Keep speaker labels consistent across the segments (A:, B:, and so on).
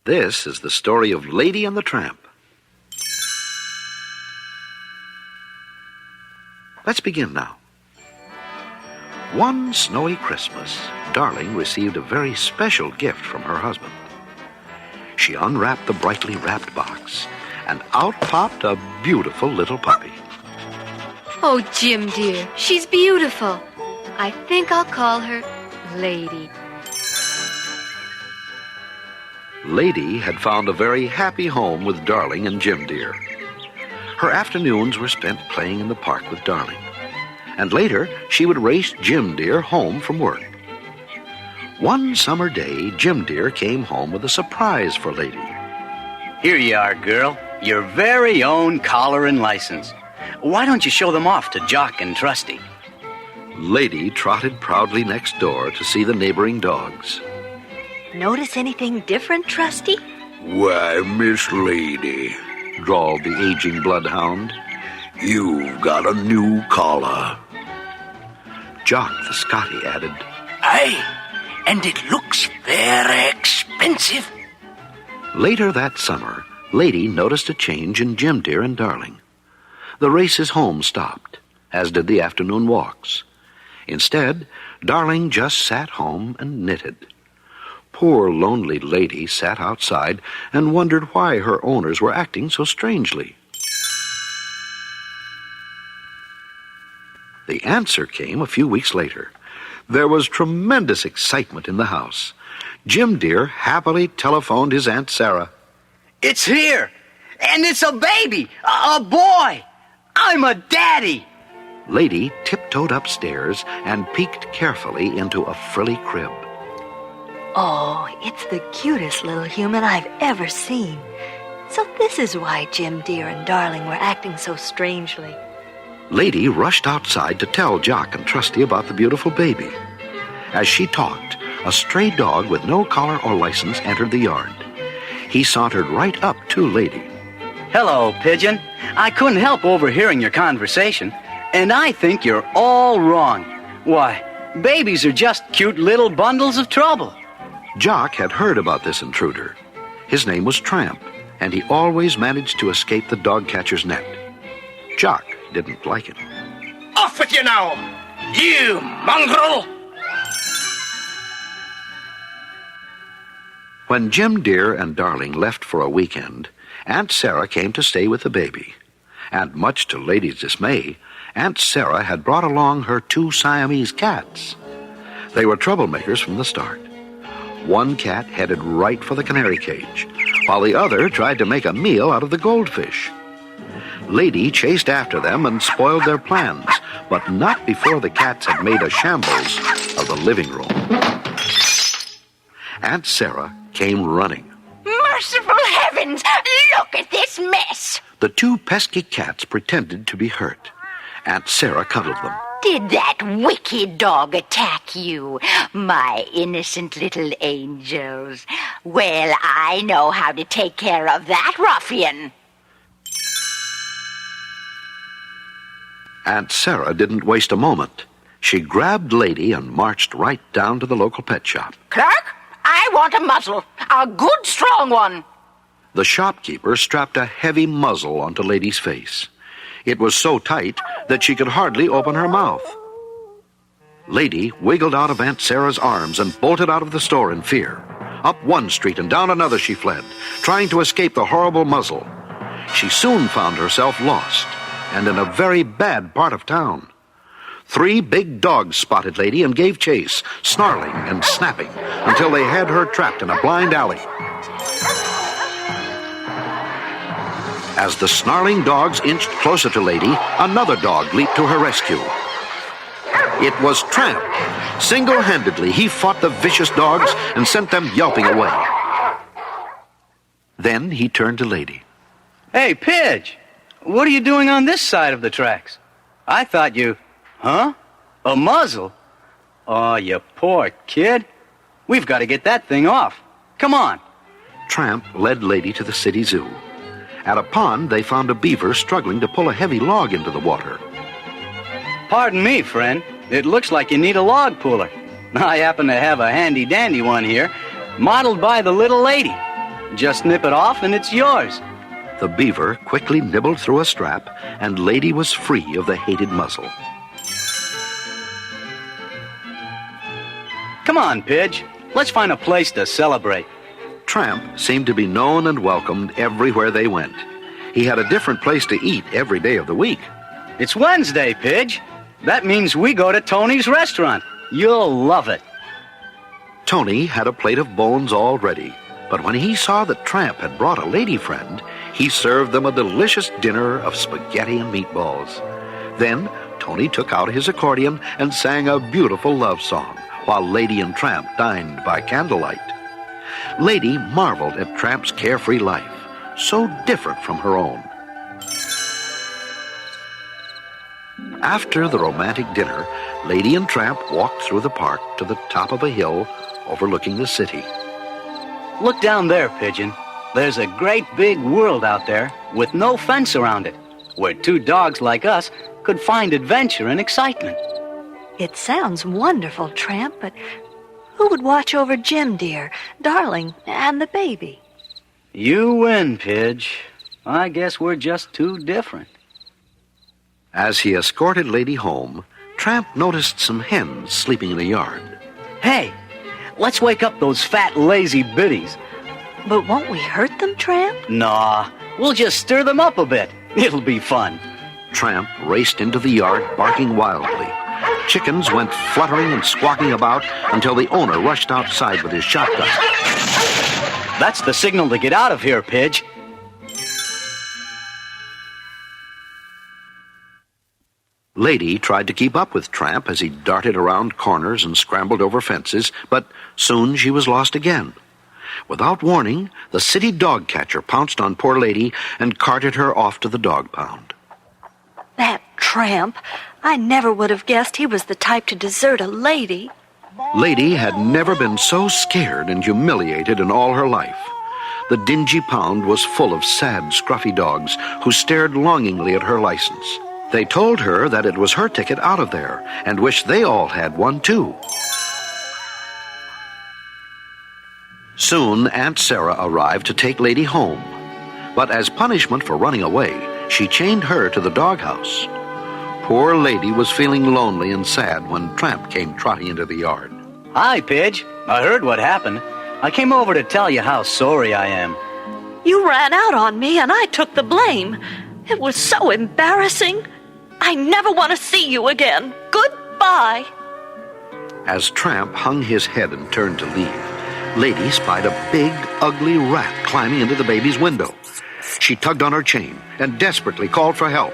A: This is the story of Lady and the Tramp. Let's begin now. One snowy Christmas, Darling received a very special gift from her husband. She unwrapped the brightly wrapped box, and out popped a beautiful little puppy.
B: Oh, Jim, dear, she's beautiful. I think I'll call her Lady.
A: Lady had found a very happy home with Darling and Jim dear. Her afternoons were spent playing in the park with Darling, and later she would race Jim dear home from work. One summer day, Jim dear came home with a surprise for Lady.
C: Here you are, girl, your very own collar and license. Why don't you show them off to Jock and Trusty?
A: Lady trotted proudly next door to see the neighboring dogs.
B: Notice anything different, Trusty?
D: Why, Miss Lady,
A: Drawled the aging bloodhound.
D: you've got a new collar.
A: Jock the Scotty added,
D: Aye, and it looks very expensive.
A: Later that summer, Lady noticed a change in Jim dear and Darling. The races home stopped, as did the afternoon walks. Instead, Darling just sat home and knitted. Poor lonely Lady sat outside and wondered why her owners were acting so strangely. The answer came a few weeks later. There was tremendous excitement in the house. Jim dear happily telephoned his Aunt Sarah.
C: It's here, and it's a baby, a boy. I'm a daddy.
A: Lady tiptoed upstairs and peeked carefully into a frilly crib.
E: Oh, it's the cutest little human I've ever seen. So this is why Jim dear and Darling were acting so strangely.
A: Lady rushed outside to tell Jock and Trusty about the beautiful baby. As she talked, a stray dog with no collar or license entered the yard. He sauntered right up to Lady.
C: Hello, Pigeon. I couldn't help overhearing your conversation, and I think you're all wrong. Why, babies are just cute little bundles of trouble.
A: Jock had heard about this intruder. His name was Tramp, and he always managed to escape the dog catcher's net. Jock didn't like it.
D: Off with you now, you mongrel!
A: When Jim dear and Darling left for a weekend, Aunt Sarah came to stay with the baby. And much to Lady's dismay, Aunt Sarah had brought along her 2 Siamese cats. They were troublemakers from the start. One cat headed right for the canary cage, while the other tried to make a meal out of the goldfish. Lady chased after them and spoiled their plans, but not before the cats had made a shambles of the living room. Aunt Sarah came running.
F: Merciful heavens! Look at this mess!
A: The 2 pesky cats pretended to be hurt. Aunt Sarah cuddled them.
F: Did that wicked dog attack you, my innocent little angels? Well, I know how to take care of that ruffian.
A: Aunt Sarah didn't waste a moment. She grabbed Lady and marched right down to the local pet shop.
F: Clerk, I want a muzzle. A good, strong one.
A: The shopkeeper strapped a heavy muzzle onto Lady's face. It was so tight that she could hardly open her mouth. Lady wiggled out of Aunt Sarah's arms and bolted out of the store in fear. Up one street and down another she fled, trying to escape the horrible muzzle. She soon found herself lost, and in a very bad part of town. 3 big dogs spotted Lady and gave chase, snarling and snapping, until they had her trapped in a blind alley. As the snarling dogs inched closer to Lady, another dog leaped to her rescue. It was Tramp. Single-handedly, he fought the vicious dogs and sent them yelping away. Then he turned to Lady.
C: Hey, Pidge, what are you doing on this side of the tracks? I thought you... Huh? A muzzle? Oh, you poor kid. We've got to get that thing off. Come on.
A: Tramp led Lady to the city zoo. At a pond, they found a beaver struggling to pull a heavy log into the water.
C: Pardon me, friend. It looks like you need a log puller. I happen to have a handy-dandy one here, modeled by the little lady. Just nip it off and it's yours.
A: The beaver quickly nibbled through a strap, and Lady was free of the hated muzzle.
C: Come on, Pidge. Let's find a place to celebrate.
A: Tramp seemed to be known and welcomed everywhere they went. He had a different place to eat every day of the week.
C: It's Wednesday, Pidge. That means we go to Tony's restaurant. You'll love it.
A: Tony had a plate of bones all ready, but when he saw that Tramp had brought a lady friend, he served them a delicious dinner of spaghetti and meatballs. Then Tony took out his accordion and sang a beautiful love song, while Lady and Tramp dined by candlelight. Lady marveled at Tramp's carefree life, so different from her own. After the romantic dinner, Lady and Tramp walked through the park to the top of a hill overlooking the city.
C: Look down there, Pigeon. There's a great big world out there with no fence around it, where two dogs like us could find adventure and excitement.
E: It sounds wonderful, Tramp, but who would watch over Jim, dear, Darling, and the baby?
C: You win, Pidge. I guess we're just too different.
A: As he escorted Lady home, Tramp noticed some hens sleeping in the yard.
C: Hey, let's wake up those fat, lazy biddies.
E: But won't we hurt them, Tramp?
C: Nah, we'll just stir them up a bit. It'll be fun.
A: Tramp raced into the yard, barking wildly. Chickens went fluttering and squawking about until the owner rushed outside with his shotgun.
C: That's the signal to get out of here, Pidge.
A: Lady tried to keep up with Tramp as he darted around corners and scrambled over fences, but soon she was lost again. Without warning, the city dog catcher pounced on poor Lady and carted her off to the dog pound.
E: That Tramp. I never would have guessed he was the type to desert a lady.
A: Lady had never been so scared and humiliated in all her life. The dingy pound was full of sad, scruffy dogs who stared longingly at her license. They told her that it was her ticket out of there and wished they all had one too. Soon Aunt Sarah arrived to take Lady home. But as punishment for running away, she chained her to the doghouse. Poor Lady was feeling lonely and sad when Tramp came trotting into the yard.
C: Hi, Pidge. I heard what happened. I came over to tell you how sorry I am.
E: You ran out on me and I took the blame. It was so embarrassing. I never want to see you again. Goodbye.
A: As Tramp hung his head and turned to leave, Lady spied a big, ugly rat climbing into the baby's window. She tugged on her chain and desperately called for help.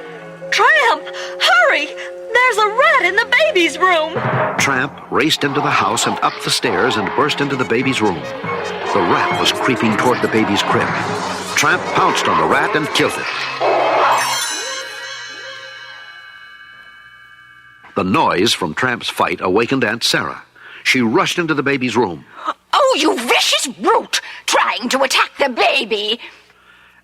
E: Tramp, hurry! There's a rat in the baby's room.
A: Tramp raced into the house and up the stairs and burst into the baby's room. The rat was creeping toward the baby's crib. Tramp pounced on the rat and killed it. The noise from Tramp's fight awakened Aunt Sarah. She rushed into the baby's room.
F: Oh, you vicious brute! Trying to attack the baby!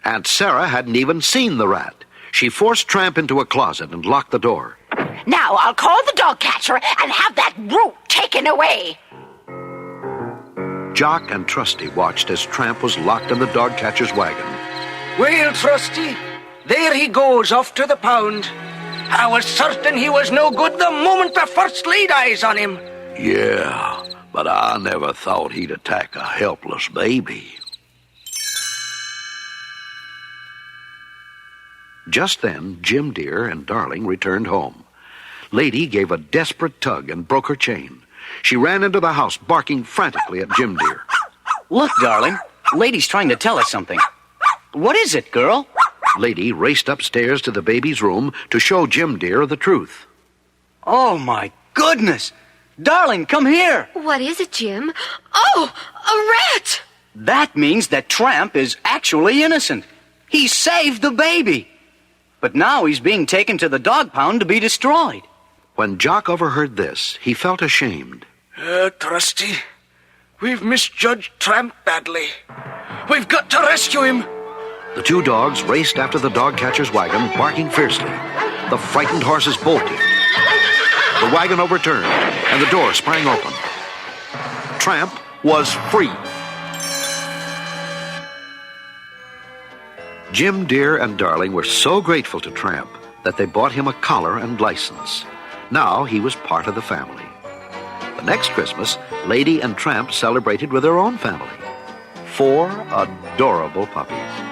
A: Aunt Sarah hadn't even seen the rat. She forced Tramp into a closet and locked the door.
F: Now I'll call the dog catcher and have that brute taken away.
A: Jock and Trusty watched as Tramp was locked in the dog catcher's wagon.
D: Well, Trusty, there he goes off to the pound. I was certain he was no good the moment I first laid eyes on him.
A: Yeah, but I never thought he'd attack a helpless baby. Just then, Jim Deer and Darling returned home. Lady gave a desperate tug and broke her chain. She ran into the house, barking frantically at Jim Deer.
C: Look, Darling, Lady's trying to tell us something. What is it, girl?
A: Lady raced upstairs to the baby's room to show Jim Deer the truth.
C: Oh, my goodness! Darling, come here!
B: What is it, Jim? Oh, a rat!
C: That means that Tramp is actually innocent. He saved the baby. But now he's being taken to the dog pound to be destroyed.
A: When Jock overheard this, he felt ashamed.
D: Trusty, we've misjudged Tramp badly. We've got to rescue him.
A: The two dogs raced after the dog catcher's wagon, barking fiercely. The frightened horses bolted. The wagon overturned, and the door sprang open. Tramp was free. Jim Dear and Darling were so grateful to Tramp that they bought him a collar and license. Now he was part of the family. The next Christmas, Lady and Tramp celebrated with their own family. 4 adorable puppies.